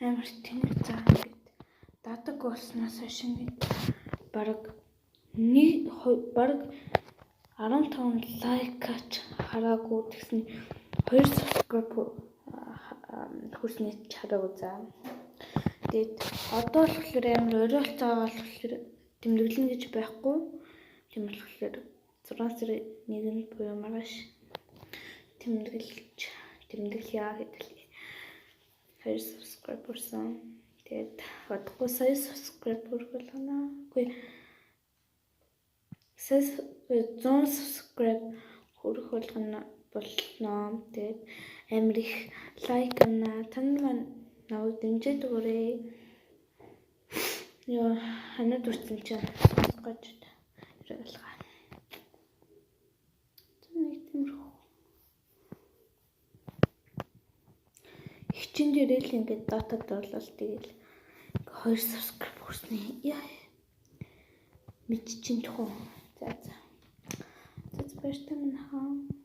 амар тэнэг заа ингээд дадаг болсноос хойш ингээд бараг 15 лайкач хараагүй тэгсэн 2 subscribe хүрснээ хараагүй заа. Тэгээд одоо л болохоор амар оройлцоо болохоор тэмдэглэн гэж байхгүй. Тийм болохоор 6 сарын 1-нд буюу маргааш тэмдэглэе гэдэг. 2 subscribe хүрсэн. Тэгээд одоогүй сая subscribe болгоно. Үгүй 100 subscribe хүрэх болгоно. Тэгээд амар их лайк ана тань маань наваг дэмжиж өгөөрэй. Яа ханад үрцэн чинь сонсгож ирэглаа. Нэг тиймэрхүү. Хичээн дээр л ингээд датад орлол тэгэл 2 subscribe хүрснэ. Яа. Мэдчихин тхөө. За баяртай минь хаа.